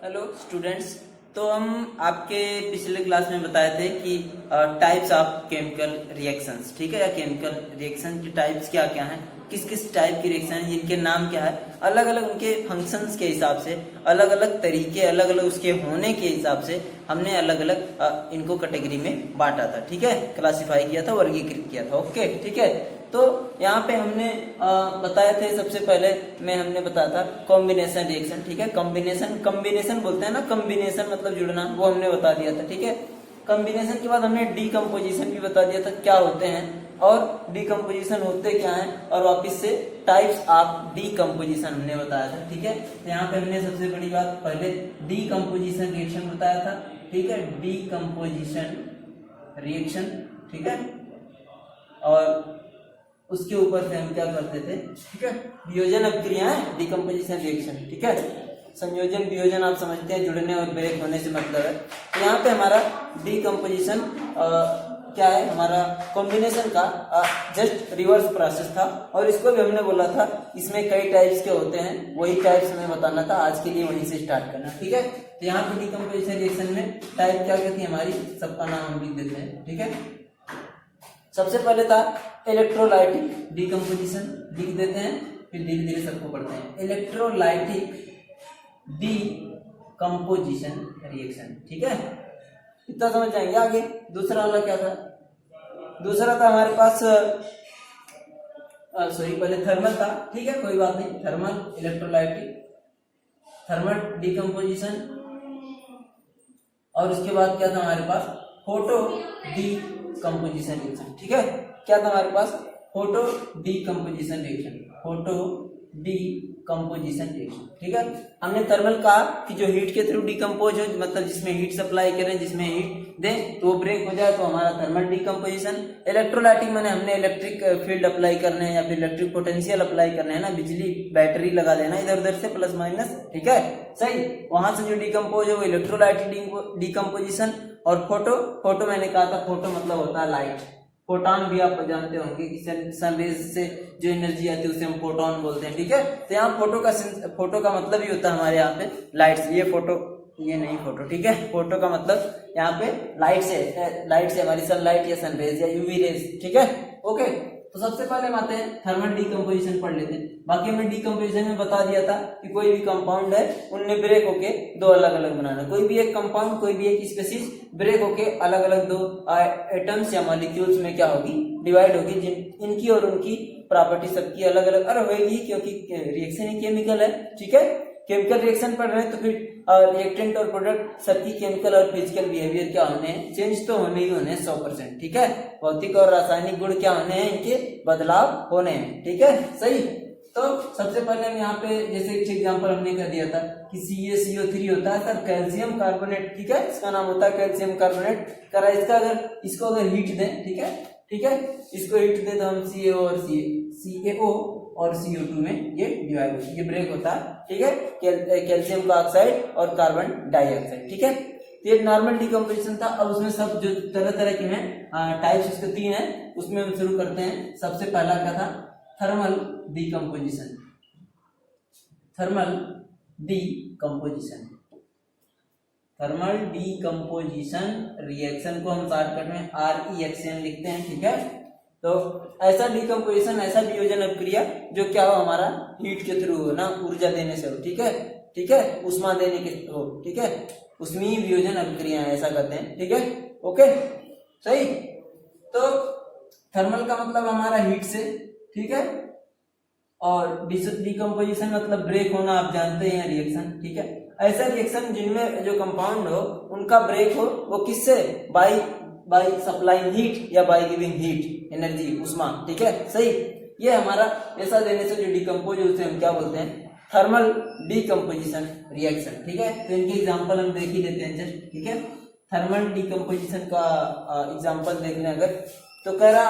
Hello students. तो हम आपके पिछले क्लास में बताए थे कि टाइप्स ऑफ केमिकल रिएक्शंस, ठीक है, या केमिकल रिएक्शन के टाइप्स क्या क्या हैं, किस किस टाइप की रिएक्शन है, जिनके नाम क्या है, अलग अलग उनके फंक्शंस के हिसाब से, अलग अलग तरीके, अलग अलग उसके होने के हिसाब से हमने अलग अलग इनको कैटेगरी में बांटा था, ठीक है, क्लासिफाई किया था, वर्गीकृत किया था। ओके, ठीक है। तो यहाँ पे हमने बताए थे, सबसे पहले में हमने बताया था कॉम्बिनेशन रिएक्शन, ठीक है। कॉम्बिनेशन बोलते हैं ना, कॉम्बिनेशन मतलब जुड़ना, वो हमने बता दिया था, ठीक है। कॉम्बिनेशन के बाद हमने डीकम्पोजिशन भी बता दिया था क्या होते हैं और डीकम्पोजिशन होते क्या हैं, और वापस से टाइप्स ऑफ डीकम्पोजिशन हमने बताया था, ठीक है। तो यहाँ पे हमने सबसे बड़ी बात पहले डीकम्पोजिशन रिएक्शन बताया था, ठीक है, डीकम्पोजिशन रिएक्शन, ठीक है। और उसके ऊपर से हम क्या करते थे, ठीक है, वियोजन अभिक्रियाएं, डीकम्पोजिशन रिएक्शन, ठीक है। संयोजन वियोजन आप समझते हैं, जुड़ने और ब्रेक होने से मतलब है। तो यहाँ पे हमारा डीकम्पोजिशन क्या है, हमारा कॉम्बिनेशन का जस्ट रिवर्स प्रोसेस था, और इसको भी हमने बोला था इसमें कई टाइप्स के होते हैं, वही टाइप्स हमें बताना था। आज के लिए वहीं से स्टार्ट करना, ठीक है। तो यहाँ पे डीकम्पोजिशन रिएक्शन में टाइप क्या क्या थी हमारी, सबका नाम हम लिख देते हैं, ठीक है। सबसे पहले था इलेक्ट्रोलाइटिक डीकम्पोजिशन, लिख देते हैं, फिर धीरे धीरे सबको पढ़ते हैं। इलेक्ट्रोलाइटिक डीकम्पोजिशन रिएक्शन, ठीक है, इतना समझ जाएंगे। आगे दूसरा वाला क्या था, दूसरा था हमारे पास पहले थर्मल था, ठीक है, कोई बात नहीं, थर्मल इलेक्ट्रोलाइटिक थर्मल डीकम्पोजिशन, और उसके बाद क्या था हमारे पास फोटो डीकम्पोजिशन रिएक्शन, ठीक है। क्या था हमारे पास, photo decomposition reaction, photo decomposition reaction, ठीक है। हमने थर्मल कहा कि जो हीट के थ्रू डीकम्पोज हो, मतलब जिसमें हीट सप्लाई करें, जिसमें हीट दें तो वो ब्रेक हो जाए, तो हमारा थर्मल डीकम्पोजिशन। इलेक्ट्रोलाइटिक मैंने हमने इलेक्ट्रिक फील्ड अप्लाई करने हैं या फिर इलेक्ट्रिक पोटेंशियल अप्लाई करने हैं ना, बिजली बैटरी लगा देना इधर उधर से प्लस माइनस, ठीक है, सही। वहां से जो डीकम्पोज है वो इलेक्ट्रोलाइटिक डीकम्पोजिशन। और फोटो मैंने कहा था, फोटो मतलब होता है लाइट, फोटोन भी आप जानते होंगे कि सनरेज से जो एनर्जी आती है उसे हम फोटोन बोलते हैं, ठीक है। तो यहाँ फोटो का मतलब ही होता है हमारे यहाँ पे लाइट। ये फोटो, ये नहीं फोटो, ठीक है, फोटो का मतलब यहाँ पे लाइट से हमारी सनलाइट या सनरेज या यूवी रेज, ठीक है, ओके। तो सबसे पहले हम आते हैं थर्मल डीकम्पोजिशन पढ़ लेते हैं। बाकी हमने डीकम्पोजिशन में बता दिया था कि कोई भी कंपाउंड है उनने ब्रेक होके दो अलग अलग बनाना, कोई भी एक कंपाउंड, कोई भी एक स्पीशीज ब्रेक होके अलग अलग दो एटम्स या मॉलिक्यूल्स में क्या होगी, डिवाइड होगी, जिन इनकी और उनकी प्रॉपर्टी सबकी अलग अलग होगी, क्योंकि रिएक्शन ही केमिकल है, ठीक है। केमिकल रिएक्शन पढ़ रहे हैं तो फिर रिएक्टेंट और प्रोडक्ट सबकी केमिकल और फिजिकल बिहेवियर क्या होने हैं, चेंज तो होने ही होने हैं 100%, ठीक है। भौतिक और रासायनिक गुण क्या होने हैं, इनके बदलाव होने हैं, ठीक है, सही। तो सबसे पहले हम यहाँ पे जैसे एक एग्जांपल हमने कर दिया था कि CaCO3 होता है सर कैल्शियम कार्बोनेट, ठीक है, इसका नाम होता है कैल्शियम कार्बोनेट। करा इसको अगर हीट दें, ठीक है, इसको हीट दें तो हम CaO और CO2 में ये डिवाइड होता है, ये ब्रेक होता है, ठीक है, कैल्शियम का ऑक्साइड और कार्बन डाइऑक्साइड, ठीक है। तो ये नॉर्मल डीकम्पोजिशन था। अब उसमें सब जो तरह तरह के हैं टाइप्स, उसके 3 हैं, उसमें हम शुरू करते हैं। सबसे पहला क्या था, thermal decomposition. Thermal decomposition reaction को हम शॉर्टकट में REACTION लिखते हैं, ठीक है। तो ऐसा डीकम्पोजिशन, ऐसा वियोजन अभिक्रिया जो क्या हो, हमारा हीट के थ्रू हो ना, ऊर्जा देने से हो, ठीक है, उष्मा देने के हो, ठीक है, उसमें ही वियोजन अभिक्रिया ऐसा करते हैं, ठीक है, ओके, सही। तो थर्मल का मतलब हमारा हीट से, ठीक है, और डीकम्पोजिशन मतलब ब्रेक होना, आप जानते हैं रिएक्शन, ठीक है। ऐसा रिएक्शन जिनमें जो कंपाउंड हो उनका ब्रेक हो, वो किससे, बाय सप्लाइंग हीट या बाय गिविंग हीट एनर्जी, उष्मा, ठीक है, सही। ये हमारा ऐसा देने से जो डिकम्पोज है उसे हम क्या बोलते हैं, थर्मल डीकम्पोजिशन रिएक्शन, ठीक है। तो इनके एग्जांपल हम देख ही लेते हैं जस्ट, ठीक है। थर्मल डीकम्पोजिशन का एग्जांपल देख लें अगर, तो कह रहा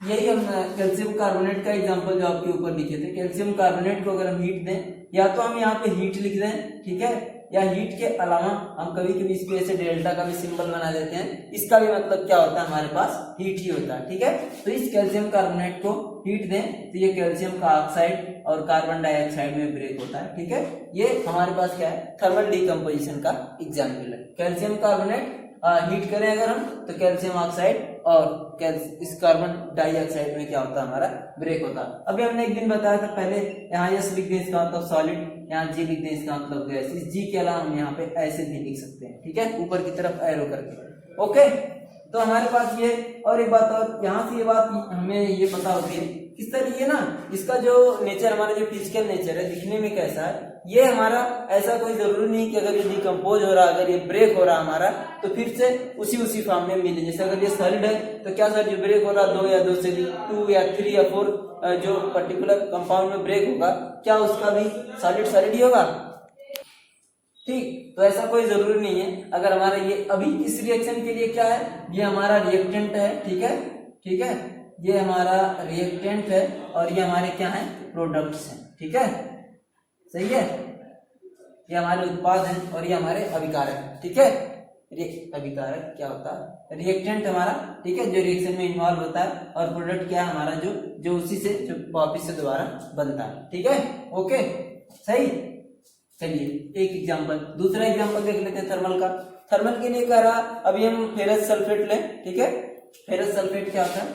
यही हम कैल्शियम कार्बोनेट का एग्जांपल जो आपके ऊपर लिखे थे, कैल्शियम कार्बोनेट को अगर हम हीट दें या तो हम यहाँ पे हीट लिख दें, ठीक है, या हीट के अलावा हम कभी कभी इस पे ऐसे डेल्टा का भी सिंबल बना देते हैं, इसका भी मतलब क्या होता है, हमारे पास हीट ही होता है, ठीक है। तो इस कैल्शियम कार्बोनेट को हीट दें तो ये कैल्शियम का ऑक्साइड और कार्बन डाइऑक्साइड में ब्रेक होता है, ठीक है। ये हमारे पास क्या है, थर्मल डिकम्पोजिशन का एग्जाम्पल है। कैल्शियम कार्बोनेट हीट करें अगर हम तो कैल्शियम ऑक्साइड और इस कार्बन डाइऑक्साइड में क्या होता है, हमारा ब्रेक होता है। अभी हमने एक दिन बताया था, पहले यहाँ यस लिख दें इसका मतलब सॉलिड, यहाँ जी लिख दें इसका मतलब गैस। इस जी के अलावा हम यहाँ पे ऐसे भी लिख सकते हैं, ठीक है, ऊपर की तरफ एरो करके। ओके, तो हमारे पास ये, और एक बात और, यहाँ से ये बात हमें ये पता होती है किस तरह ये ना, इसका जो नेचर, हमारा जो फिजिकल नेचर है, दिखने में कैसा है, ये हमारा ऐसा कोई जरूरी नहीं कि अगर ये डिकम्पोज हो रहा, अगर ये ब्रेक हो रहा हमारा, तो फिर से उसी फॉर्म में मिले। जैसे अगर ये सॉलिड है तो क्या सर जो ब्रेक हो रहा 2 या 2 से 2 या 3 या 4 जो पर्टिकुलर कंपाउंड में ब्रेक होगा, क्या उसका भी सॉलिड ही होगा, ठीक। तो ऐसा कोई जरूरी नहीं है। अगर हमारा ये अभी इस रिएक्शन के लिए क्या है, ये हमारा रिएक्टेंट है, ठीक है, ठीक है, ये हमारा रिएक्टेंट है और ये हमारे क्या है, प्रोडक्ट्स हैं, ठीक है, सही है। ये हमारे उत्पाद हैं और ये हमारे अभिकारक, ठीक है। अभिकारक क्या होता है, रिएक्टेंट हमारा, ठीक है, जो रिएक्शन में इन्वॉल्व होता है, और प्रोडक्ट क्या है हमारा, जो उसी से जो वापिस से दोबारा बनता है, ठीक है। ओके, सही। चलिए एक एग्जांपल, दूसरा एग्जांपल देख लेते हैं थर्मल का। थर्मल के लिए कह रहा, अभी हम फेरस सल्फेट लें, ठीक है। फेरस सल्फेट क्या होता है,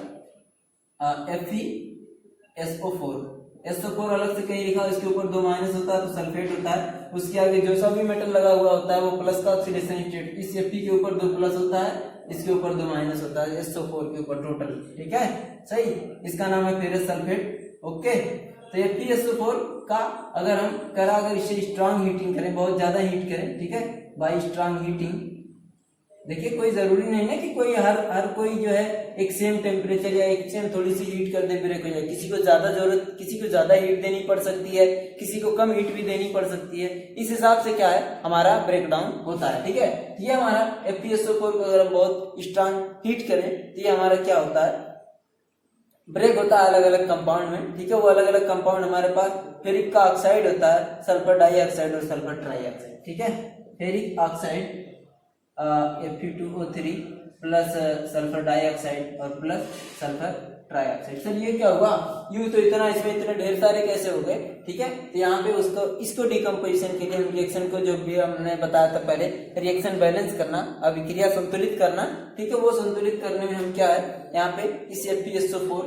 FeSO4। SO4 अलग से कहीं लिखा, इसके ऊपर 2 माइनस होता है तो सल्फेट होता है। उसके आगे जो सा भी मेटल लगा हुआ होता है वो प्लस का ऑक्सीडेशन स्टेट, इस Fe के ऊपर 2 प्लस होता है, इसके ऊपर 2 माइनस होता है, SO4 के ऊपर टोटल, ठीक है, सही। इसका नाम है फेरस सल्फेट। ओके, तो FeSO4 का अगर हम करा, अगर इसे स्ट्रांग हीटिंग करें, बहुत ज्यादा हीट करें, ठीक है, बाई स्ट्रांग हीटिंग। देखिए कोई जरूरी नहीं है कि कोई हर कोई जो है एक सेम टेम्परेचर या एक सेम थोड़ी सी हीट कर दे ब्रेक हो जाए। किसी को ज्यादा जरूरत, किसी को ज्यादा हीट देनी पड़ सकती है, किसी को कम हीट भी देनी पड़ सकती है। इस हिसाब से क्या है हमारा ब्रेक डाउन होता है, ठीक है। ये हमारा FeSO4 को अगर हम बहुत स्ट्रांग हीट करें तो ये हमारा क्या होता है, ब्रेक होता है अलग अलग कंपाउंड में, ठीक है। वो अलग अलग कंपाउंड हमारे पास फेरिक का ऑक्साइड होता है, सल्फर डाइऑक्साइड और सल्फर ट्राइऑक्साइड, ठीक है। Ferric oxide Fe2O3 plus sulphur dioxide और प्लस सल्फर ट्राइऑक्साइड। सर ये क्या हुआ, यूं तो इतना, इसमें इतने ढेर सारे कैसे हो गए, ठीक है। तो यहाँ पे इसको डिकम्पोजिशन के लिए रिएक्शन को, जो भी हमने बताया था पहले, रिएक्शन बैलेंस करना, अभिक्रिया संतुलित करना, ठीक है। वो संतुलित करने में हम क्या है, यहाँ पे इस FeSO4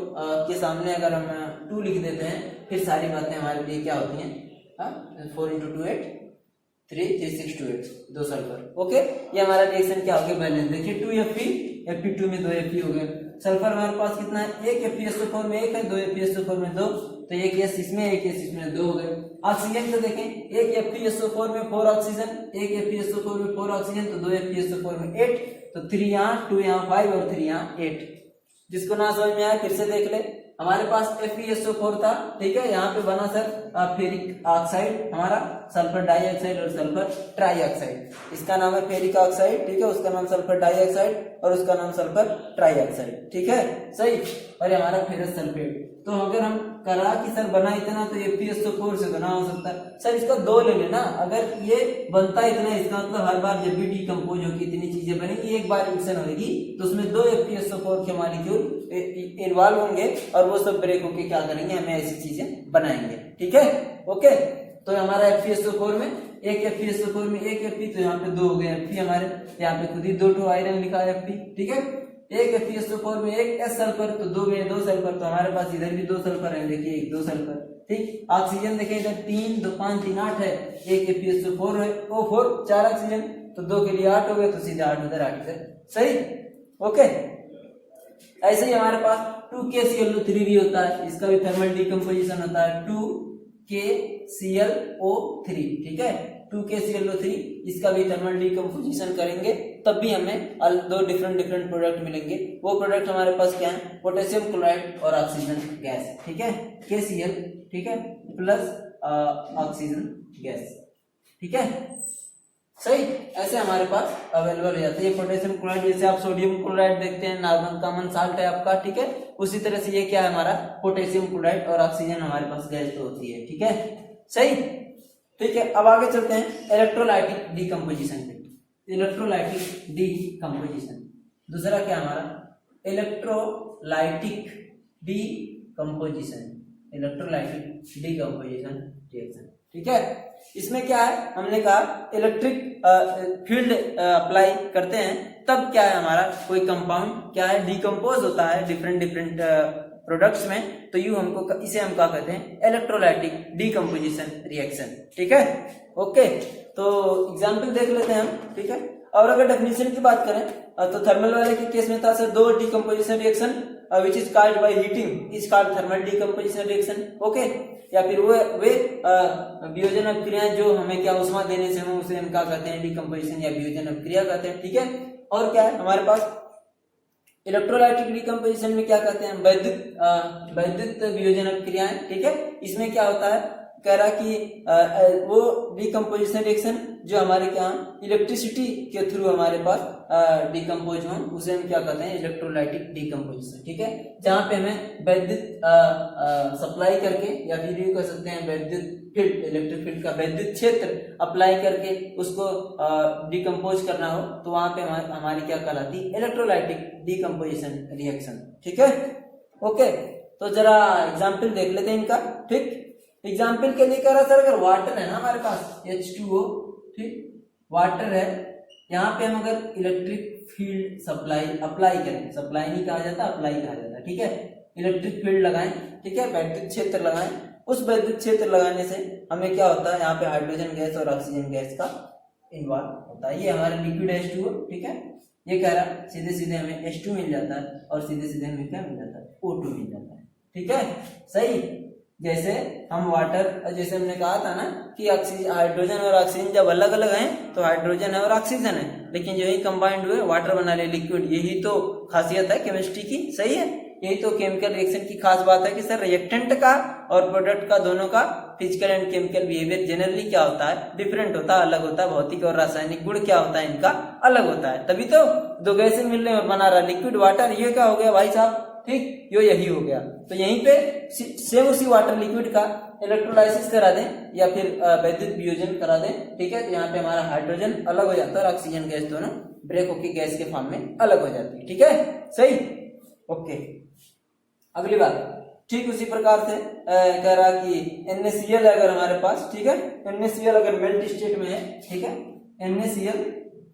के सामने अगर हम 2 लिख देते हैं, फिर सारी बातें हमारे लिए क्या होती हैं, 4 × 2 8 3 3 6 2 8 2 सल्फर। ओके, ये हमारा रिएक्शन क्या हो गया, बैलेंस। देखिए 2 Fe, Fe2 में 2 Fe हो गए। सल्फर हमारे पास कितना है, एक FeSO4 में 1 है, 2 FeSO4 में 2, तो एक S इसमें, एक S इसमें, 2 हो गए। ऑक्सीजन को देखें, एक FeSO4 में 4 ऑक्सीजन, एक FeSO4 में 4 ऑक्सीजन, तो 2 FeSO4 में 8, तो 3 यहाँ, 2 यहाँ, 5 और 3 यहाँ 8। जिसको ना समझ में आया फिर से देख ले। हमारे पास FeSO4 था, ठीक है, यहाँ पे बना सर फेरिक ऑक्साइड हमारा, सल्फर डाइऑक्साइड और सल्फर ट्राइऑक्साइड। इसका नाम है फेरिक ऑक्साइड, ठीक है, उसका नाम सल्फर डाइऑक्साइड और उसका नाम सल्फर ट्राइऑक्साइड, ठीक है, सही। और हमारा फेरस सल्फेट। तो अगर हम करा कि सर बना इतना तो FeSO4 से बना हो सकता है, सर इसका 2 ले लेना। अगर ये बनता इतना, इसका मतलब हर बार जब भी डिकम्पोज होगी इतनी चीजें बनेगी, एक बार रिएक्शन होगी तो उसमें 2 FeSO4 के मॉलिक्यूल इन्वॉल्व होंगे और वो सब ब्रेक होके क्या करेंगे, हमें ऐसी चीजें बनाएंगे, ठीक है। ओके, तो हमारा FeSO4 में एक FeSO4 में एक Fe, तो यहाँ पे 2 हो गए Fe हमारे, यहाँ पे खुद ही 2 आयरन लिखा है Fe, ठीक है। एक FeSO4 में एक S सल्फर, तो 2 गए 2 सल्फर, तो हमारे पास इधर भी 2 सल्फर है, देखिए 1 2 सल्फर, ठीक। ऑक्सीजन देखिए इधर 3 2 5 3 8 है, एक FeSO4 है, O4 4 ऑक्सीजन, तो 2 के लिए 8 हो गए, तो सीधे 8 उधर 8 इधर, सही। ओके, ऐसे ही हमारे पास 2KClO3 भी होता है, इसका भी थर्मल डिकम्पोजिशन होता है, 2KClO3, ठीक है। 2KClO3, इसका भी थर्मल डिकम्पोजिशन करेंगे तब भी हमें 2 डिफरेंट प्रोडक्ट मिलेंगे। वो प्रोडक्ट हमारे पास क्या है, पोटेशियम क्लोराइड और ऑक्सीजन गैस, ठीक है, KCl, ठीक है, प्लस ऑक्सीजन गैस, ठीक है, सही। ऐसे हमारे पास अवेलेबल हो जाता है। ये पोटेशियम क्लोराइड, जैसे आप सोडियम क्लोराइड देखते हैं, नॉर्मल कॉमन साल्ट है आपका, ठीक है, उसी तरह से ये क्या है हमारा पोटेशियम क्लोराइड और ऑक्सीजन हमारे पास गैस तो होती है, ठीक है, सही। ठीक है, अब आगे चलते हैं इलेक्ट्रोलाइटिक डीकंपोजिशन पे। इलेक्ट्रोलाइटिक डीकंपोजिशन, दूसरा क्या हमारा electrolytic decomposition, electrolytic decomposition reaction. ठीक है, इसमें क्या है, हमने कहा इलेक्ट्रिक फील्ड अप्लाई करते हैं तब क्या है हमारा कोई कंपाउंड क्या है डिकम्पोज होता है डिफरेंट प्रोडक्ट्स में, तो यू हमको इसे हम क्या कहते हैं इलेक्ट्रोलाइटिक डीकंपोजिशन रिएक्शन। ठीक है, ओके, तो एग्जांपल देख लेते हैं हम। ठीक है, और अगर डेफिनेशन की बात करें तो थर्मल वाले के केस में था सर दो decomposition reaction which is called by heating is called thermal decomposition reaction. Okay, या फिर वे वियोजन अभिक्रियाएं जो हमें क्या उष्मा देने से हम उसे हम क्या कहते हैं डीकंपोजिशन या वियोजन अभिक्रिया कहते हैं। ठीक है, और क्या है हमारे पास इलेक्ट्रोलाइटिक डीकंपोजिशन में क्या कहते हैं वैद्युत वियोजन अभिक्रियाएं। ठीक है, इसमें क्या होता है, कह रहा कि वो डीकंपोजिशन रिएक्शन जो हमारे क्या इलेक्ट्रिसिटी के थ्रू हमारे पास डीकंपोज हो उसे हम क्या कहते हैं इलेक्ट्रोलाइटिक डीकंपोजिशन। ठीक है, जहां पे हमें वैद्युत सप्लाई करके या फिर ये कह सकते हैं वैद्युत फील्ड इलेक्ट्रिक फील्ड का वैद्युत क्षेत्र अप्लाई करके उसको डीकंपोज करना हो तो वहां पे हमारी क्या कहलाती है इलेक्ट्रोलाइटिक डीकंपोजिशन रिएक्शन। ठीक है, ओके, तो जरा एग्जाम्पल देख लेते हैं इनका। ठीक, एग्जाम्पल के लिए कह रहा सर अगर वाटर है ना हमारे पास H2O, ठीक, वाटर है, यहाँ पे हम अगर इलेक्ट्रिक फील्ड सप्लाई अप्लाई करें, सप्लाई नहीं कहा जाता अप्लाई कहा जाता है। ठीक है, इलेक्ट्रिक फील्ड लगाएं, ठीक है, वैद्युत क्षेत्र लगाएं, उस वैद्युत क्षेत्र लगाने से हमें क्या होता है यहाँ पे हाइड्रोजन गैस और ऑक्सीजन गैस का इन्वॉल्व होता है। ये हमारा लिक्विड H2O। ठीक है, ये कह रहा सीधे सीधे हमें H2 मिल जाता है और सीधे सीधे हमें क्या मिल जाता है O2 मिल जाता है। ठीक है, सही, जैसे हम वाटर जैसे हमने कहा था ना कि ऑक्सीजन हाइड्रोजन और ऑक्सीजन जब अलग अलग हैं तो हाइड्रोजन है और ऑक्सीजन है, लेकिन जो ही कंबाइंड हुए वाटर बना ले लिक्विड, यही तो खासियत है केमिस्ट्री की। सही है, यही तो केमिकल रिएक्शन की खास बात है कि सर रिएक्टेंट का और प्रोडक्ट का दोनों का physical and chemical behaviour generally क्या होता है डिफरेंट होता है, अलग होता है, भौतिक और रासायनिक गुण क्या होता है इनका अलग होता है, तभी तो दो गैसें मिलने में बना रहा लिक्विड वाटर। ये क्या हो गया भाई साहब, ठीक, यो यही हो गया। तो यहीं पे सेम उसी वाटर लिक्विड का इलेक्ट्रोलाइसिस करा दें या फिर वैद्युत वियोजन करा दें। ठीक है, तो यहाँ पे हमारा हाइड्रोजन अलग हो जाता है और ऑक्सीजन गैस दोनों ब्रेक होकर गैस के फॉर्म में अलग हो जाती है। ठीक है, सही, ओके, अगली बात ठीक उसी प्रकार से कह रहा कि NaCl अगर हमारे पास, ठीक है, NaCl अगर मेल्ट स्टेट में है, ठीक है, NaCl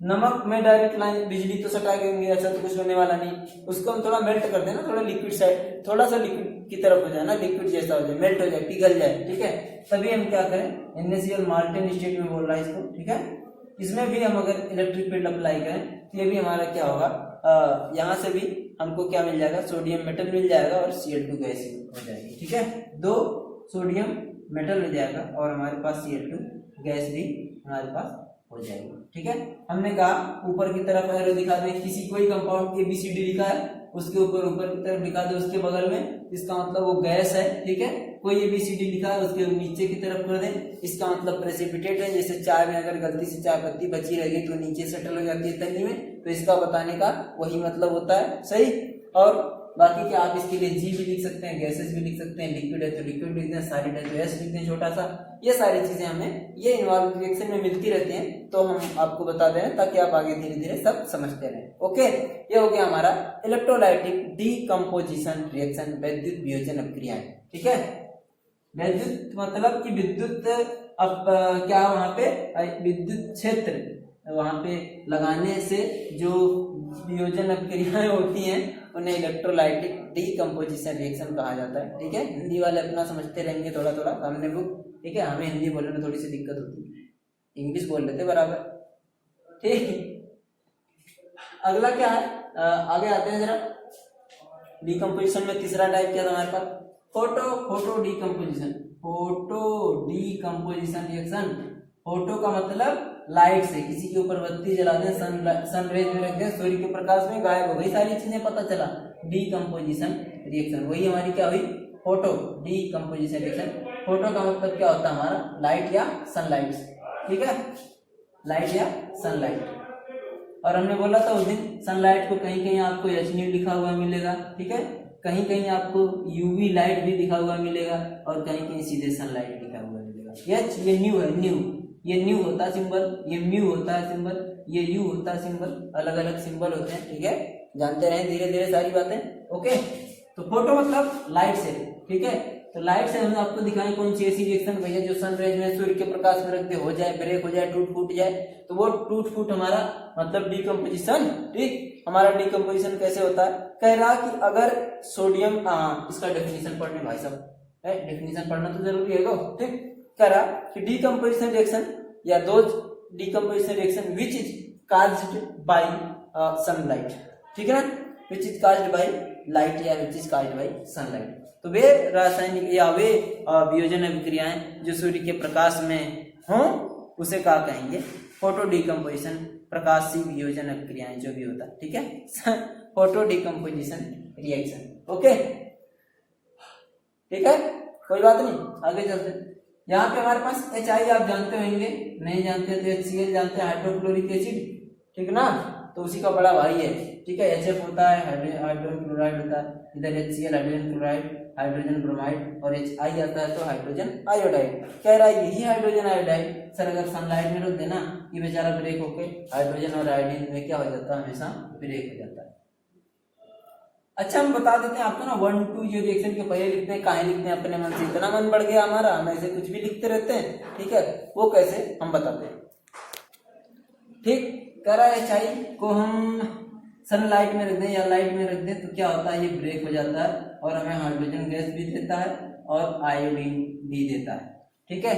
नमक में डायरेक्ट लाइन बिजली तो सटाएंगे, ऐसा तो कुछ होने वाला नहीं, उसको हम थोड़ा मेल्ट कर देना, थोड़ा लिक्विड साइड थोड़ा सा लिक्विड की तरफ हो जाए ना, लिक्विड जैसा हो जाए, मेल्ट हो जाए, पिघल जाए। ठीक है, तभी हम क्या करें NaCl माल्टेन स्टेट में बोल रहा है इसको। ठीक है, इसमें भी हम अगर इलेक्ट्रिक फील्ड अप्लाई करें तो ये भी हमारा क्या होगा, यहाँ से भी हमको क्या मिल जाएगा सोडियम मेटल मिल जाएगा और Cl2 गैस हो जाएगी। ठीक है, दो सोडियम मेटल मिल जाएगा और हमारे पास Cl2 गैस भी हमारे पास हो जाएगी। ठीक है, हमने कहा ऊपर की तरफ एरो दिखा दे, किसी कोई कंपाउंड ABCD लिखा है उसके ऊपर की तरफ दिखा दे उसके बगल में, इसका मतलब वो गैस है। ठीक है, कोई ABCD लिखा है उसके नीचे की तरफ कर दे, इसका मतलब प्रेसिपिटेट है। जैसे चाय में अगर गलती से चाय पत्ती बची रहेगी तो नीचे सेटल हो जाती है तली में, तो इसका बताने का वही मतलब होता है। सही, और बाकी क्या आप इसके लिए G भी लिख सकते हैं, गैसेस भी लिख सकते हैं, लिक्विड है तो लिक्विड लिख दें, सॉलिड है तो S लिख दें छोटा सा। ये सारी चीजें हमें ये इन्वॉल्व रिएक्शन में मिलती रहती हैं, तो हम आपको बता दे रहे हैं ताकि आप आगे धीरे धीरे सब समझते रहें। ओके, ये हो गया हमारा इलेक्ट्रोलाइटिक डीकंपोजिशन रिएक्शन, वैद्युत वियोजन अभिक्रियाएं। ठीक है, वैद्युत मतलब कि विद्युत अब क्या वहां पे विद्युत क्षेत्र वहां पे लगाने से जो वियोजन अभिक्रियाएं होती हैं उन्हें इलेक्ट्रोलाइटिक डीकंपोजिशन रिएक्शन कहा जाता है। ठीक है, हिंदी वाले अपना समझते रहेंगे थोड़ा थोड़ा, सामने बुक। ठीक है, हमें हिंदी बोलने में थोड़ी सी दिक्कत होती है, इंग्लिश बोल लेते बराबर। ठीक, अगला क्या है, आगे आते हैं जरा। डीकंपोजिशन में तीसरा टाइप क्या था हमारे पास, photo decomposition. Photo decomposition reaction, photo का मतलब लाइट से, किसी के ऊपर बत्ती जला दें, सन रेज में रख दें, सूर्य के प्रकाश में गायब हो गई सारी चीजें, पता चला डीकंपोजिशन रिएक्शन। वही हमारी क्या हुई फोटो डीकंपोजिशन रिएक्शन। फोटो का मतलब क्या होता है हमारा लाइट या सनलाइट। ठीक है, लाइट या सनलाइट। और हमने बोला था उस दिन सनलाइट को कहीं कहीं आपको H लिखा हुआ मिलेगा। ठीक है, कहीं कहीं आपको UV लाइट भी लिखा हुआ मिलेगा और कहीं कहीं सीधे सनलाइट लिखा हुआ मिलेगा। एच ये न्यू है, न्यू, ये न्यू होता है सिंबल, ये म्यू होता है सिंबल, ये यू होता है सिंबल, अलग अलग सिंबल होते हैं, ठीक है, जानते रहें धीरे धीरे सारी बातें। ओके, तो फोटो मतलब लाइट से, ठीक है, तो लाइट से हमने आपको दिखाई कौन सी ऐसी रिएक्शन भैया जो सनराइज में सूर्य के प्रकाश में रख दे हो जाए, ब्रेक हो जाए, टूट फूट जाए, तो वो टूट फूट हमारा मतलब डिकम्पोजिशन। ठीक, हमारा डिकम्पोजिशन कैसे होता है, कह रहा कि अगर सोडियम, इसका डेफिनेशन पढ़ने भाई साहब, डेफिनेशन पढ़ना तो जरूरी है। ठीक, कह रहा कि डिकम्पोजिशन रिएक्शन या दो decomposition reaction which is caused by sunlight, ठीक है ना, which is caused by light या which is caused by sunlight. तो वे रासायनिक या वे वियोजन अभिक्रियाएं जो सूर्य के प्रकाश में हों उसे क्या कहेंगे, फोटो डिकम्पोजिशन, प्रकाशीय वियोजन अभिक्रियाएं जो भी होता है, ठीक है, फोटो डिकम्पोजिशन रिएक्शन। ओके, ठीक है, कोई बात नहीं, आगे चलते हैं। यहाँ पे हमारे पास HI आप जानते होंगे, नहीं जानते तो HCl जानते हैं, हाइड्रोक्लोरिक एसिड, ठीक ना, तो उसी का बड़ा भाई है, ठीक है, HF होता है, हाइड्रोजन क्लोराइड होता है, इधर HCl hydrogen chloride, hydrogen bromide, और HI आता है तो हाइड्रोजन आयोडाइड। कह रहा है यही हाइड्रोजन आयोडाइड सर अगर सनलाइट में रख देना ये बेचारा ब्रेक होके हाइड्रोजन और आयोडीन में क्या हो जाता है, हमेशा ब्रेक हो जाता है। अच्छा, हम बता देते हैं आपको ना 1 2 जो रिएक्शन के पहले लिखते हैं, काहे लिखते हैं, अपने मन से इतना मन बढ़ गया हमारा, हम ऐसे कुछ भी लिखते रहते हैं, ठीक है, वो कैसे हम बताते हैं। ठीक, कह रहा है HI को हम सनलाइट में रख दें या लाइट में रख दें तो क्या होता है, ये ब्रेक हो जाता है और हमें हाइड्रोजन गैस भी देता है और आयोडीन भी देता है, ठीक है,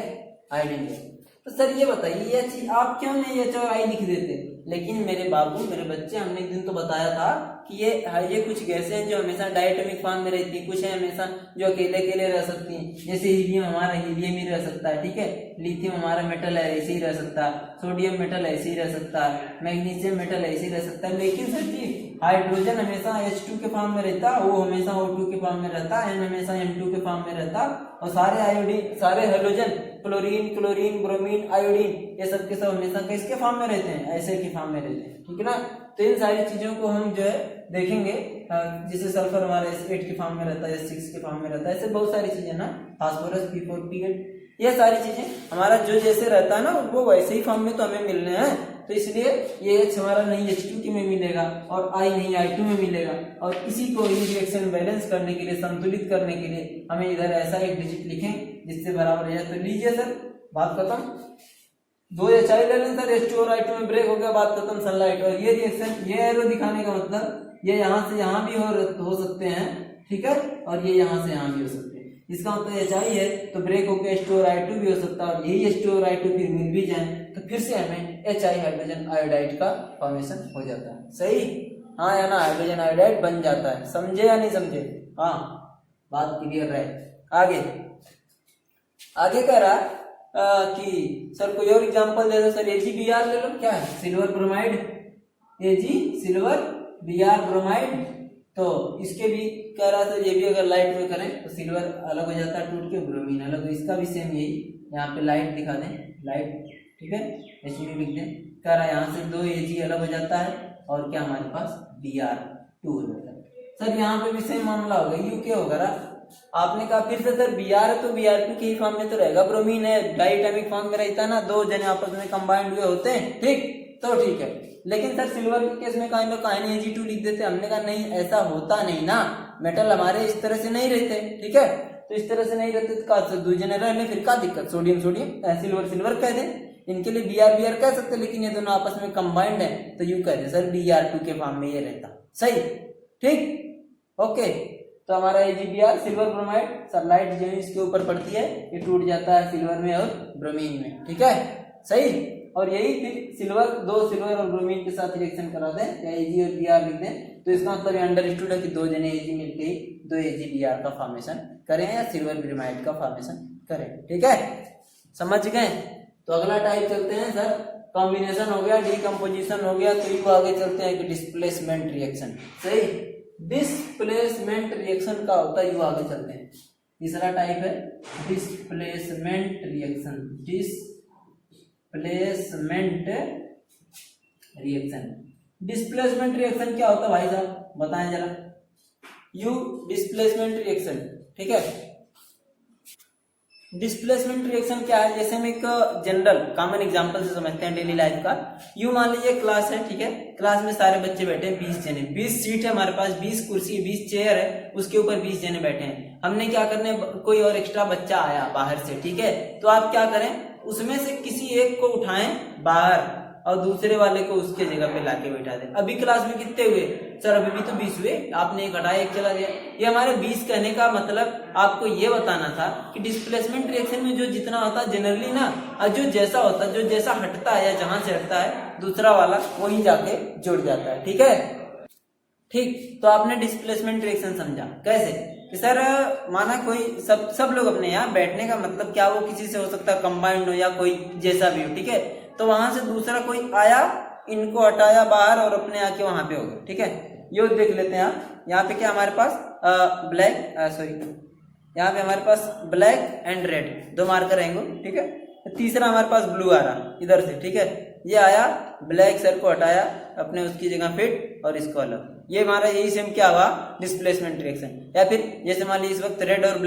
आयोडीन गैस। तो सर ये बताइए ये चीज आप क्यों नहीं H और I लिख देते, लेकिन मेरे बाबू मेरे बच्चे हमने एक दिन तो बताया था कि ये कुछ गैसें हैं जो हमेशा डायटोमिक फॉर्म में रहती है, कुछ है हमेशा जो अकेले अकेले रह सकती हैं, जैसे हीलियम हमारा हीलियम ही रह सकता है, ठीक है, लिथियम हमारा मेटल है ऐसे ही रह सकता है, सोडियम मेटल ऐसे ही रह सकता है, मैग्नीशियम मेटल ऐसे ही रह सकता है, लेकिन सर जी हाइड्रोजन हमेशा H2 के फॉर्म में रहता है, वो हमेशा O2 के फॉर्म में रहता है, N हमेशा N2 के फॉर्म में रहता है, और सारे आयोडीन सारे halogen chlorine chlorine bromine iodine ये सब के सब हमेशा किसके फॉर्म में रहते हैं, ऐसे के फॉर्म में रहते हैं, ठीक है ना। तो इन सारी चीजों को हम जो है देखेंगे, जैसे सल्फर हमारे S8 के फॉर्म में रहता है, S6 के फॉर्म में रहता है, ऐसे बहुत सारी चीजें ना, फास्फोरस P4 P8 ये सारी चीजें हमारा जो जैसे रहता है ना वो वैसे ही फॉर्म में तो हमें मिलने हैं, तो इसलिए ये H हमारा नहीं H2 में मिलेगा और I नहीं I2 में मिलेगा, और इसी को रिएक्शन बैलेंस करने के लिए संतुलित करने के लिए हमें इधर ऐसा एक डिजिट लिखें जिससे बराबर हो जाए। तो लीजिए सर बात खत्म, 2 HI ले लें सर, H2 और I2 में ब्रेक हो गया, बात खत्म, सनलाइट। और ये रिएक्शन ये एरो दिखाने का मतलब ये यहाँ से यहाँ भी हो सकते हैं, ठीक है, और ये यहाँ से यहाँ भी हो सकते हैं, इसका मतलब HI है तो ब्रेक होकर H2 और I2 भी हो सकता है, और यही H2 और I2 फिर मिल भी जाए तो फिर से हमें HI हाइड्रोजन आयोडाइड का फॉर्मेशन हो जाता है। सही, हाँ या ना, हाइड्रोजन आयोडाइड बन जाता है, समझे या नहीं समझे, हाँ बात क्लियर रहे। आगे आगे कह रहा कि सर कोई और एग्जांपल दे दो सर, AgBr ले लो, क्या है, silver bromide, Ag silver Br bromide, तो इसके भी कह रहा था ये भी अगर लाइट में करें तो सिल्वर अलग हो जाता है टूट के, ब्रोमीन अलग हो, इसका भी सेम यही, यहाँ पे लाइट दिखा दें, लाइट, ठीक है, H लिख दें, कह रहा है यहाँ से 2 Ag अलग हो जाता है और क्या हमारे पास Br2 हो जाता है। सर यहाँ पे भी सेम मामला होगा, यू क्या होगा रहा, आपने कहा फिर से सर Br है तो Br2 के ही फॉर्म में तो रहेगा, ब्रोमीन है डाइटोमिक फॉर्म में रहता है ना, 2 जने आपस में कंबाइंड हुए होते हैं, ठीक, तो ठीक है, लेकिन सर सिल्वर के केस में कहीं लोग कहीं Ag2 लिख देते, हमने कहा नहीं ऐसा होता नहीं ना, मेटल हमारे इस तरह से नहीं रहते, ठीक है, तो इस तरह से नहीं रहते तो 2 जने रहने फिर क्या दिक्कत, सोडियम सोडियम सिल्वर सिल्वर कह दें, इनके लिए Br कह सकते, लेकिन ये दोनों आपस में कंबाइंड है तो यू कह दे सर Br2 के फॉर्म में ये रहता, सही, ठीक, ओके। तो हमारा AgBr सिल्वर ब्रोमाइड, सनलाइट जो इसके ऊपर पड़ती है ये टूट जाता है सिल्वर में और ब्रोमीन में, ठीक है, सही, और यही फिर सिल्वर 2 सिल्वर और ब्रोमीन के साथ रिएक्शन करा दें या Ag और Br लिख दें, तो इसका मतलब अंडरस्टूड है कि 2 जने Ag मिलके ही 2 AgBr का फॉर्मेशन करें या सिल्वर ब्रोमाइड का फॉर्मेशन करें, ठीक है, समझ गए। तो अगला टाइप चलते हैं सर, कॉम्बिनेशन हो गया, डीकम्पोजिशन हो गया, तो ये आगे चलते हैं कि डिस्प्लेसमेंट रिएक्शन, सही, डिस्प्लेसमेंट रिएक्शन का होता है, यू आगे चलते हैं, तीसरा टाइप है displacement reaction, displacement reaction. Displacement reaction क्या होता है भाई साहब बताएं जरा, यू डिस्प्लेसमेंट रिएक्शन, ठीक है, डिस्प्लेसमेंट रिएक्शन क्या है, जैसे हम एक जनरल कॉमन एग्जांपल से समझते हैं डेली लाइफ का। यूं मान लीजिए क्लास है, ठीक है, क्लास में सारे बच्चे बैठे हैं 20 जने, 20 सीट है हमारे पास, 20 कुर्सी 20 चेयर है, उसके ऊपर 20 जने बैठे हैं। हमने क्या करने, कोई और एक्स्ट्रा बच्चा आया बाहर से, ठीक है, तो आप क्या करें, उसमें से किसी एक को उठाएं बाहर और दूसरे वाले को उसके जगह पे लाके बैठा दे। अभी क्लास में कितने हुए सर, अभी भी तो 20 हुए, आपने एक हटाया एक चला गया। ये हमारे 20 कहने का मतलब आपको ये बताना था कि डिस्प्लेसमेंट रिएक्शन में जो जितना होता है जनरली ना, जो जैसा होता है, जो जैसा हटता है या जहां से हटता है दूसरा वाला वहीं जाके जुड़ जाता है। ठीक है, ठीक। तो आपने डिस्प्लेसमेंट रिएक्शन समझा कैसे कि सर माना कोई सब लोग अपने यहाँ बैठने का मतलब क्या, वो किसी से हो सकता है कंबाइंड हो या कोई जैसा भी हो, ठीक है, तो वहां से दूसरा कोई आया, इनको हटाया बाहर और अपने आके वहां पे हो गए। ठीक है, ये देख लेते हैं आप, यहाँ पे क्या हमारे पास यहाँ पे हमारे पास ब्लैक एंड रेड दो मार्कर रहेंगे, ठीक है। तीसरा हमारे पास ब्लू आ रहा इधर से, ठीक है, ये आया, ब्लैक सर को हटाया, अपने उसकी जगह फिट और इसको अलग, ये हमारा यही सेम क्या हुआ, डिस्प्लेसमेंट रिएक्शन। या फिर जैसे मान लीजिए इस वक्त रेड और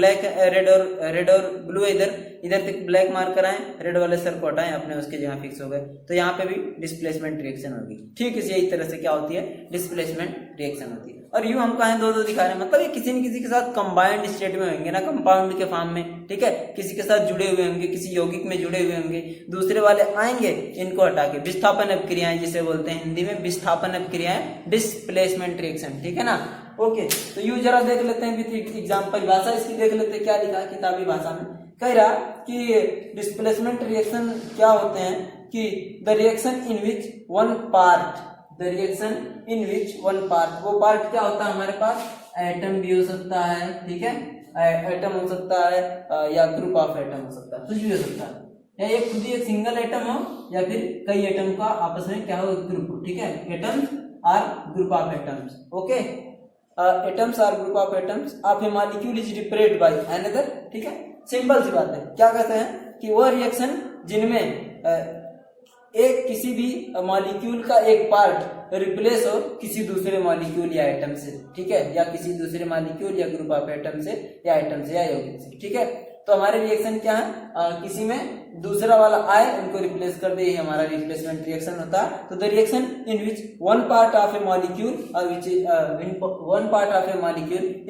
ब्लू इधर तक ब्लैक मार्कर आए, रेड वाले सर को हटाएं, अपने उसकी जगह फिक्स हो गए, तो यहाँ पे भी डिस्प्लेसमेंट रिएक्शन होगी। ठीक इसी यही तरह से क्या होती है, डिस्प्लेसमेंट रिएक्शन होती है। और यूं हम कहें दो दिखा रहे हैं, मतलब ये किसी न किसी के साथ कंबाइंड स्टेट में होंगे ना, कंपाउंड के फॉर्म में, ठीक है, किसी के साथ जुड़े हुए होंगे, किसी यौगिक में जुड़े हुए होंगे, दूसरे वाले आएंगे, इनको हटा के विस्थापन अपक्रियाएं जिसे बोलते हैं हिंदी में, विस्थापन अपक्रियाएं, डिस्प्लेसमेंट रिएक्शन। ठीक है ना, ओके। तो यूं जरा देख लेते हैं विथ एग्जांपल, भाषा इसकी देख लेते हैं, क्या लिखा है किताबी भाषा में, कह रहा कि डिस्प्लेसमेंट रिएक्शन क्या होते हैं कि the reaction in which one part, वो पार्ट क्या होता है हमारे पास, एटम भी हो सकता है, ठीक है, एटम हो सकता है या ग्रुप ऑफ एटम हो सकता है, कुछ भी हो सकता है, या ये खुद ही एक सिंगल एटम हो या फिर कई एटम का आपस में क्या हो, ग्रुप हो। ठीक है, atoms or group of atoms, okay, atoms or group of atoms of a molecule is replaced by another. ठीक है, सिंपल सी बात है, क्या कहते हैं कि वह रिएक्शन जिनमें एक किसी भी मॉलिक्यूल का एक पार्ट रिप्लेस हो किसी दूसरे मॉलिक्यूल या एटम से, ठीक है, या किसी दूसरे मॉलिक्यूल या ग्रुप ऑफ एटम से या एटम से या यौगिक से। ठीक है, तो हमारे रिएक्शन क्या है, किसी में दूसरा वाला आए उनको रिप्लेस कर दे, ये हमारा रिप्लेसमेंट रिएक्शन होता है। तो the reaction in which one part of a molecule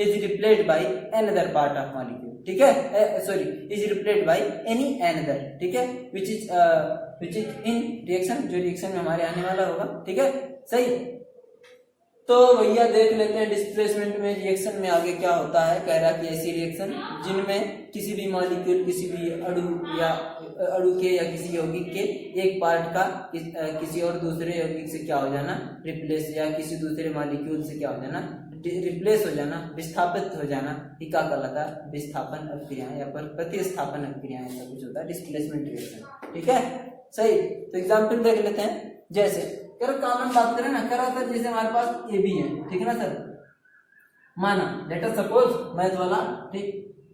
is replaced by another part of molecule, ठीक है, sorry, is replaced by any another, ठीक है, विच इज इन रिएक्शन, जो रिएक्शन में हमारे आने वाला होगा। ठीक है, सही। तो भैया देख लेते हैं डिस्प्लेसमेंट में रिएक्शन में आगे क्या होता है। कह रहा कि ऐसी रिएक्शन जिनमें किसी भी मॉलिक्यूल, किसी भी अणु के या किसी यौगिक के एक पार्ट का किसी और दूसरे यौगिक से क्या हो जाना, रिप्लेस, या किसी दूसरे मॉलिक्यूल से क्या हो जाना, रिप्लेस हो जाना, विस्थापित हो जाना, ये क्या कहलाता है, विस्थापन अपक्रियाएं या प्रतिस्थापन अपक्रियाएं, ऐसा कुछ होता है डिस्प्लेसमेंट रिएक्शन। ठीक है, सही। तो एग्जाम्पल देख लेते हैं, जैसे कॉमन बात करें ना, करा था जैसे हमारे पास ए बी है, ठीक है ना सर, माना लेट अस सपोज मैथ वाला, ठीक,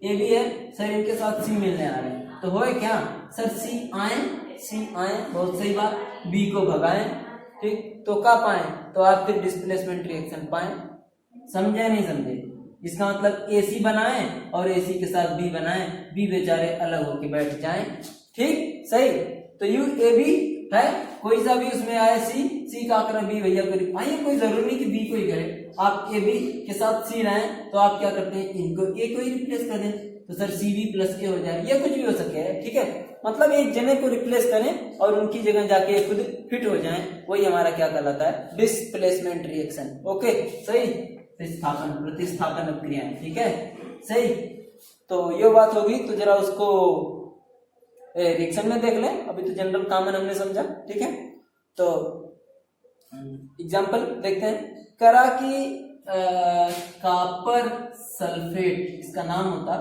ए बी है सर, इनके साथ सी मिलने आ रहे हैं, तो होए क्या सर, सी आए, बहुत सही बात, बी को भगाएं, ठीक, तो क्या पाए, तो आप फिर डिस्प्लेसमेंट रिएक्शन पाए। समझे नहीं समझे, इसका मतलब ए सी बनाए और ए सी के साथ बी बनाए, बी बेचारे अलग होके बैठ जाएं। ठीक, सही। तो यू ए बी है, कोई सा भी उसमें आए, सी का करे, बी भैया करीब आइए, कोई जरूरी नहीं कि बी को ही करे, आप ए बी के साथ सी रहे तो आप क्या करते हैं, इनको ए को ही रिप्लेस कर दें, तो सर सी बी प्लस ए हो जाए, ये कुछ भी हो सके। ठीक है, मतलब एक जने को रिप्लेस करें और उनकी जगह जाके खुद फिट हो जाएं, वही हमारा क्या कहलाता है, डिस्प्लेसमेंट रिएक्शन। ओके, सही, प्रतिस्थापन अपक्रियाएं। ठीक है, सही। तो ये बात होगी, तो जरा उसको रिएक्शन में देख लें, अभी तो जनरल कॉमन हमने समझा। ठीक है, तो एग्जांपल देखते हैं, करा कि कॉपर सल्फेट इसका नाम होता,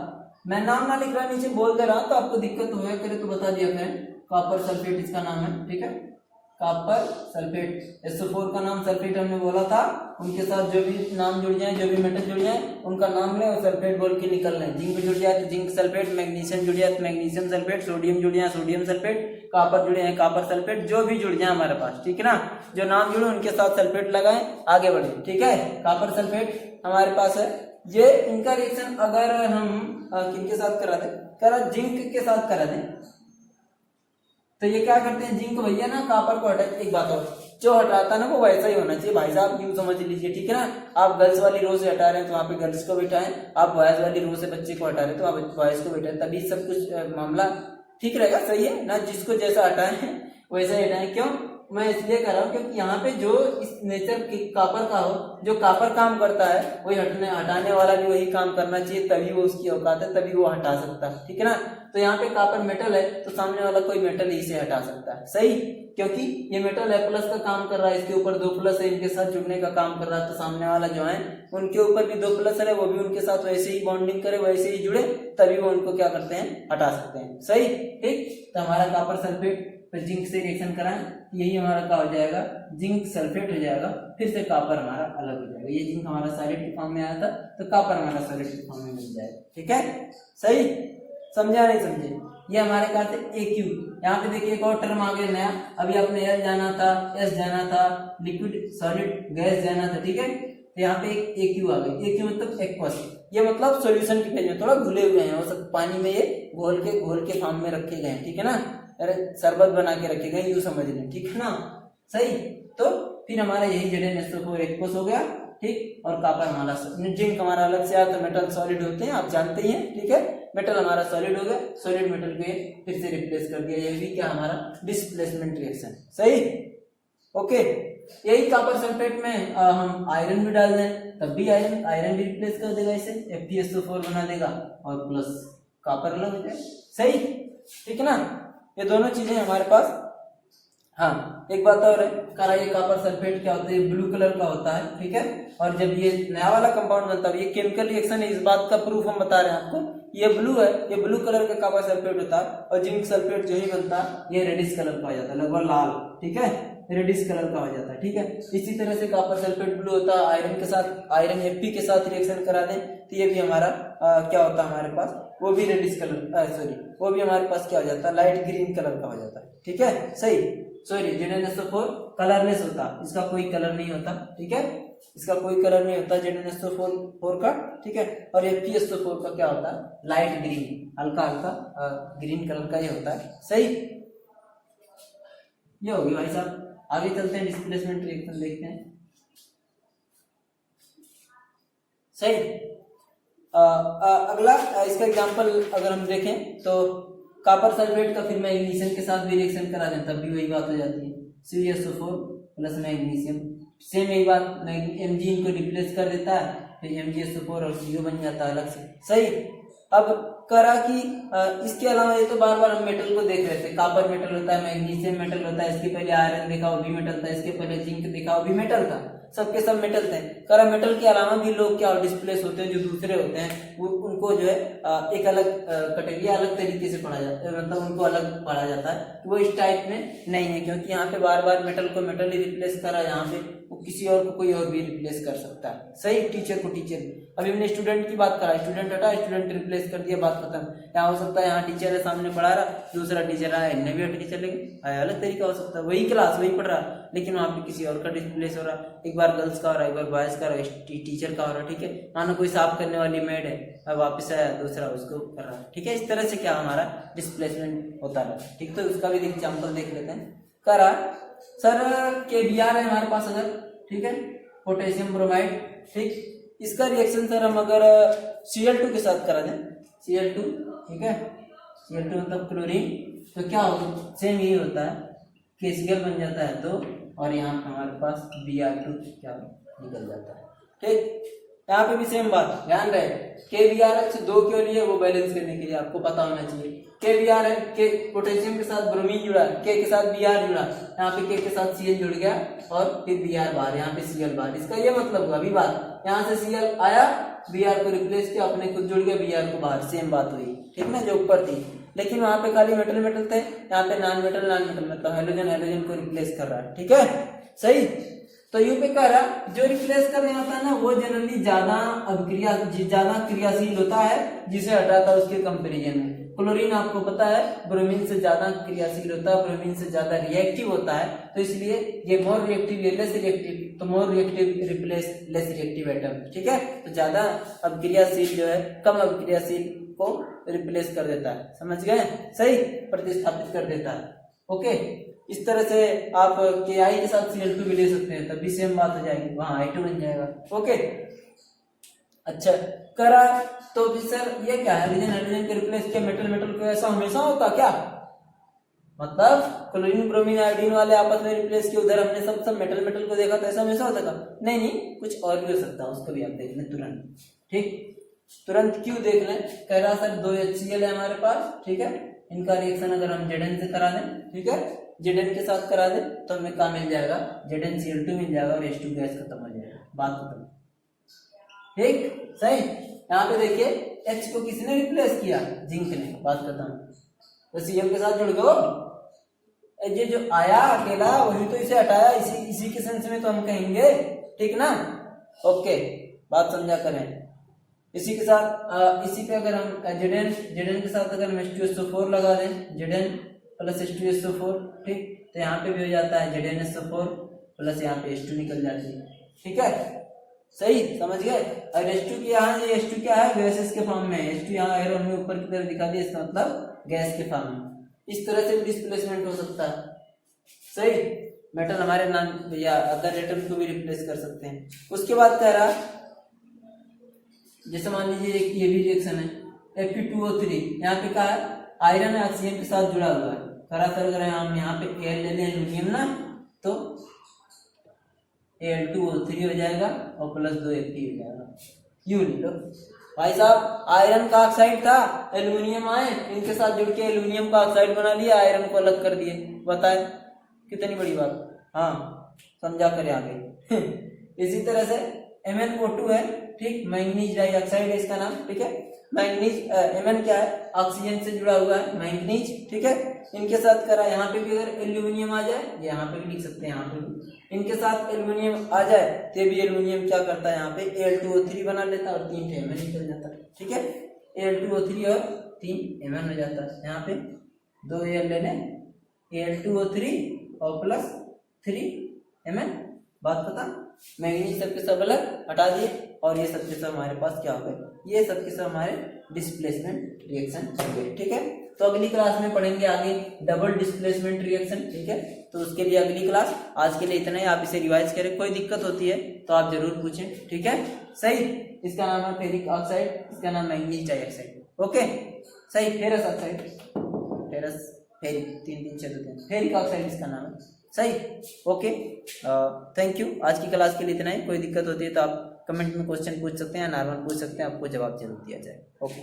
मैं नाम ना लिख रहा नीचे बोल दे रहा, तो आपको दिक्कत हो करे तो बता दिया करें, कॉपर सल्फेट इसका नाम है। ठीक है, कॉपर सल्फेट, SO4 का नाम सल्फेट हमने बोला था, उनके साथ जो भी नाम जुड़ जाए, जो भी मेटल जुड़ जाए, उनका नाम लें और सल्फेट बोल के निकल लें। जिंक जुड़ जाए तो जिंक सल्फेट, मैग्नीशियम जुड़ जाए तो मैग्नीशियम सल्फेट, सोडियम जुड़ जाए सोडियम सल्फेट, कॉपर जुड़े हैं कॉपर सल्फेट, जो भी जुड़ जाए हमारे पास, ठीक है ना, जो नाम जुड़े उनके साथ सल्फेट लगाएं, आगे बढ़े। ठीक है, कॉपर सल्फेट हमारे पास है, ये इनका रिएक्शन अगर हम किनके साथ कराते, कह रहा जिंक के साथ करा दें, तो ये क्या करते हैं, जिंक भैया ना कॉपर को हटा, एक बात और, जो हटाता है ना वो वैसा ही होना चाहिए भाई साहब, यूं समझ लीजिए, ठीक है ना। आप गर्ल्स वाली रो से हटा रहे हैं तो वहाँ पे गर्ल्स को बिठाएं, आप बॉयज वाली रो से बच्चे को हटा रहे हैं तो आप बॉयज को बिठाएं, तभी सब कुछ मामला ठीक रहेगा, सही है ना। जिसको जैसा हटाए वैसा ही हटाएं। क्यों मैं इसलिए कर रहा हूँ क्योंकि यहाँ पे जो इस नेचर कॉपर का हो, जो कॉपर काम करता है वही हटाने वाला भी वही काम करना चाहिए, तभी वो उसकी औकात है, तभी वो हटा सकता है, ठीक है ना। तो यहाँ पे कॉपर मेटल है तो सामने वाला कोई मेटल ही से हटा सकता है, सही, क्योंकि ये मेटल है प्लस का काम कर रहा है, इसके ऊपर 2 प्लस है, इनके साथ जुड़ने का काम कर रहा है, तो सामने वाला जो है उनके ऊपर भी 2 प्लस है, वो भी उनके साथ वैसे ही बॉन्डिंग करे, वैसे ही जुड़े, तभी वो उनको क्या करते हैं, हटा सकते हैं, सही, ठीक। तो हमारा कॉपर सल्फेट फिर जिंक से रिएक्शन कराएं, यही हमारा क्या हो जाएगा, जिंक सल्फेट हो जाएगा, फिर से कॉपर हमारा अलग हो जाएगा। ये जिंक हमारा सॉलिड के फॉर्म में आया था तो कॉपर हमारा सॉलिड के फॉर्म में मिल जाएगा, ठीक है, सही, समझा नहीं समझे। ये हमारे कहा थे AQ। यहाँ पे देखिए एक और टर्म आ गया नया, अभी आपने L जाना था, S जाना था, लिक्विड सॉलिड गैस जाना था, ठीक है। तो यहाँ पे एक AQ आ गई, AQ मतलब एक्वस, ये मतलब सॉल्यूशन के फेज में थोड़ा घुले हुए हैं, वो सब पानी में ये घोल के फॉर्म में रखे गए हैं, ठीक है ना, अरे शरबत बना के रखे गए, यूं समझ लें, ठीक है ना, सही। तो फिर हमारा यही ZnSO4 एक्वस हो गया, ठीक। और कॉपर हमारा, जिंक हमारा अलग से आया, तो मेटल सॉलिड होते हैं, आप जानते ही हैं, ठीक है। मेटल हमारा सॉलिड हो गया, सॉलिड मेटल को फिर से रिप्लेस कर दिया, ये भी क्या हमारा डिस्प्लेसमेंट रिएक्शन, सही, ओके। यही कॉपर सल्फेट में हम आयरन भी डाल दें, तब भी आयरन भी रिप्लेस कर देगा, इसे FeSO4 बना देगा और प्लस कॉपर अलग हो जाए, सही, ठीक है ना। ये दोनों चीजें हमारे पास। हाँ, एक बात और है, करा ये कॉपर सल्फेट क्या होता है, ब्लू कलर का होता है, ठीक है। और जब ये नया वाला कंपाउंड बनता है, ये केमिकल रिएक्शन है, इस बात का प्रूफ हम बता रहे हैं आपको, ये ब्लू है, ये ब्लू कलर का कॉपर सल्फेट होता है, और जिंक सल्फेट जो ही बनता है ये रेडिश कलर का हो जाता है, लगभग लाल, ठीक है, रेडिश कलर का हो जाता है, ठीक है। इसी तरह से कॉपर सल्फेट ब्लू होता है, आयरन के साथ, आयरन Fe के साथ रिएक्शन करा दें तो ये भी हमारा क्या होता है हमारे पास, वो भी रेडिश कलर, सॉरी, वो भी हमारे पास क्या हो जाता है, लाइट ग्रीन कलर का हो जाता है, ठीक है, सही। सॉरी, ZnSO4 कलरलेस होता, इसका कोई कलर नहीं होता, ठीक है, इसका कोई कलर नहीं होता ZnSO4 का, ठीक है। और FeSO4 का क्या होता है, लाइट ग्रीन, हल्का हल्का ग्रीन कलर का ये होता है, सही। ये होगी भाई साहब। आगे चलते हैं, डिस्प्लेसमेंट रिएक्शन देखते हैं, सही। अगला इसका एग्जांपल अगर हम देखें तो कॉपर सल्फेट का फिर मैग्नीशियम के साथ भी रिएक्शन करा दें, तब भी वही बात हो जाती है, CuSO4 प्लस मैग्नीशियम, सेम यही बात, Mg इनको रिप्लेस कर देता है, फिर MgSO4 और CO बन जाता है अलग से, सही। अब करा कि इसके अलावा ये तो बार बार हम मेटल को देख रहे थे, कॉपर मेटल होता है, मैग्नीशियम मेटल होता है, इसके पहले आयरन देखा वो भी मेटल था, इसके पहले जिंक देखा वो भी मेटल था, सबके सब मेटल थे। करा मेटल के अलावा भी लोग क्या डिस्प्लेस होते हैं, जो दूसरे होते हैं वो उनको जो है एक अलग कैटेगरी, अलग तरीके से पढ़ा जाता है, मतलब उनको अलग पढ़ा जाता है, वो इस टाइप में नहीं है, क्योंकि यहाँ पे बार बार मेटल को मेटल ही रिप्लेस करा, यहाँ पे वो किसी और को कोई और भी रिप्लेस कर सकता है, सही, टीचर को टीचर। अभी हमने स्टूडेंट की बात करा, स्टूडेंट हटा, स्टूडेंट रिप्लेस कर दिया, बात खत्म। यहाँ हो सकता है यहाँ टीचर है सामने पढ़ा रहा, दूसरा टीचर आया, इनने भी हट के चले गए, अलग तरीका हो सकता है, वही क्लास वही पढ़ रहा, लेकिन वहाँ पे किसी और का डिस्प्लेस हो रहा, एक बार गर्ल्स का हो रहा है, एक बार बॉयज का हो रहा है, टीचर का हो रहा है, ठीक है। मानो कोई साफ करने वाली मेड है, अब वापस आया दूसरा उसको कर रहा है, ठीक है। इस तरह से क्या हमारा डिस्प्लेसमेंट होता है, ठीक। तो उसका भी एग्जाम्पल देख लेते हैं। करा सर KBr है हमारे पास अगर, ठीक है, पोटेशियम ब्रोमाइड, ठीक, इसका रिएक्शन सर हम अगर Cl2 के साथ करा दें, Cl2, ठीक है, Cl2 मतलब क्लोरीन, तो क्या होगा, सेम यही होता है, KCl बन जाता है तो, और यहाँ पे हमारे पास Br2 क्या निकल जाता है, ठीक। यहाँ पे भी सेम बात, ध्यान रहे, KBr से 2 क्यों लिए, वो बैलेंस करने के लिए आपको पता होना चाहिए। KBr है, के पोटेशियम के साथ ब्रोमीन जुड़ा, K के साथ Br जुड़ा, यहाँ पे K के साथ Cl जुड़ गया, और फिर Br बाहर, यहाँ पे Cl बाहर, इसका ये मतलब हुआ, अभी बात, यहाँ से Cl आया, Br को रिप्लेस किया, अपने खुद जुड़ गया, Br को बाहर, सेम बात हुई, ठीक ना, जो ऊपर थी। लेकिन वहां पे खाली मेटल मेटल थे, यहाँ पे नॉन मेटल मतलब हाइड्रोजन हाइड्रोजन को रिप्लेस कर रहा है, ठीक है, सही। तो यू पे कह रहा जो रिप्लेस करने होता है ना, वो जनरली ज्यादा क्रियाशील होता है जिसे हटाता है उसके कंपेरिजन में। क्लोरीन आपको पता है ब्रोमीन से ज्यादा क्रियाशील होता है, ब्रोमीन से ज्यादा रिएक्टिव होता है, तो इसलिए ये मोर रिएक्टिव, ये लेस रिएक्टिव, तो more reactive replace less reactive atom, ठीक है। तो ज्यादा अभिक्रियाशील जो है कम अभिक्रियाशील को रिप्लेस कर देता है, समझ गए, सही, प्रतिस्थापित कर देता है। ओके, इस तरह से आप Ki के साथ Cl2 भी ले सकते हैं, तब भी सेम बात हो जाएगी, वहां I2 बन जाएगा। ओके, अच्छा करा तो फिर सर ये क्या है, हाइड्रोजन हाइड्रोजन के रिप्लेस किया, मेटल मेटल को, ऐसा हमेशा होता क्या, मतलब क्लोरीन ब्रोमीन आयोडीन वाले आपस में रिप्लेस किए, उधर हमने सब मेटल मेटल को देखा, तो ऐसा हमेशा होता था? नहीं नहीं, कुछ और भी हो सकता है, उसको भी आप देख लें तुरंत। ठीक, तुरंत क्यों देख लें, कह रहा सर 2 HCl है हमारे पास, ठीक है, इनका रिएक्शन अगर हम Zn से करा दें, ठीक है, Zn के साथ करा दें तो हमें क्या मिल जाएगा, ZnCl2 मिल जाएगा और H2 गैस खत्म हो जाएगा, बात खत्म। ठीक, सही। यहाँ पे देखिए H को किसने रिप्लेस किया, जिंक ने, बात खत्म। तो Cl के साथ जुड़ गए, ये जो आया अकेला वही तो इसे हटाया, इसी के सेंस में तो हम कहेंगे, ठीक ना। ओके, बात समझा करें। इसी के साथ इसी पे अगर हम Zn के साथ अगर हम H2SO4 लगा दें, Zn प्लस H2SO4, ठीक, तो यहाँ पे भी हो जाता है ZnSO4 प्लस यहाँ पे H2 निकल जाती है, ठीक है, सही, समझ गए। और H2 की यहाँ ये H2 क्या है, गैसेस के फॉर्म में, H2 यहाँ एरो हमने ऊपर की तरफ दिखा दिया, इसका मतलब गैस के फॉर्म में। इस तरह से डिस्प्लेसमेंट हो सकता है, सही, मेटल हमारे नाम या अदर एटम्स को भी रिप्लेस कर सकते हैं। उसके बाद कह रहा, जैसे मान लीजिए ये भी रिएक्शन है Fe2O3, यहाँ पे क्या है, आयरन है ऑक्सीजन के साथ जुड़ा हुआ है, खरा सर अगर हम यहाँ पे Al ले लें एल्यूमिनियम ना, तो Al2O3 हो जाएगा और प्लस 2 Fe हो जाएगा। क्यों ले लो भाई साहब, आयरन का ऑक्साइड था, एल्यूमिनियम आए, इनके साथ जुड़ के एल्यूमिनियम का ऑक्साइड बना लिया, आयरन को अलग कर दिए, बताए कितनी बड़ी बात, हाँ समझा करे आगे। इसी तरह से MnO2 है, ठीक, मैंगनीज डाइऑक्साइड है इसका नाम, ठीक है, मैंगनीज Mn क्या है, ऑक्सीजन से जुड़ा हुआ है, मैंगनीज, ठीक है, इनके साथ करा, यहाँ पे भी अगर एल्यूमिनियम आ जाए, यहाँ पे भी लिख सकते हैं, यहाँ पे भी इनके साथ एल्यूमिनियम आ जाए, तो भी एल्यूमिनियम क्या करता है, यहाँ पे Al2O3 बना लेता है और 3 Mn निकल जाता है, ठीक है, Al2O3 और 3 Mn हो जाता है। यहाँ पे 2 Al ले लें, Al2O3 और प्लस 3 Mn, बात पता। मैंगनीज सबके सब अलग हटा दिए और ये सबके सब हमारे पास क्या हो गए, ये सबके सब हमारे डिस्प्लेसमेंट रिएक्शन हो गए, ठीक है। तो अगली क्लास में पढ़ेंगे आगे डबल डिस्प्लेसमेंट रिएक्शन, ठीक है, तो उसके लिए अगली क्लास। आज के लिए इतना ही, आप इसे रिवाइज करें, कोई दिक्कत होती है तो आप जरूर पूछें, ठीक है, सही। इसका नाम है फेरिक ऑक्साइड, इसका नाम मैंगनीज डाइऑक्साइड, ओके, सही, ferrous oxide, ferrous, ferric, 3 ferric oxide इसका नाम है, सही, ओके। थैंक यू, आज की क्लास के लिए इतना ही। कोई दिक्कत होती है तो आप कमेंट में क्वेश्चन पूछ सकते हैं, नॉर्मल पूछ सकते हैं, आपको जवाब जरूर दिया जाए, ओके।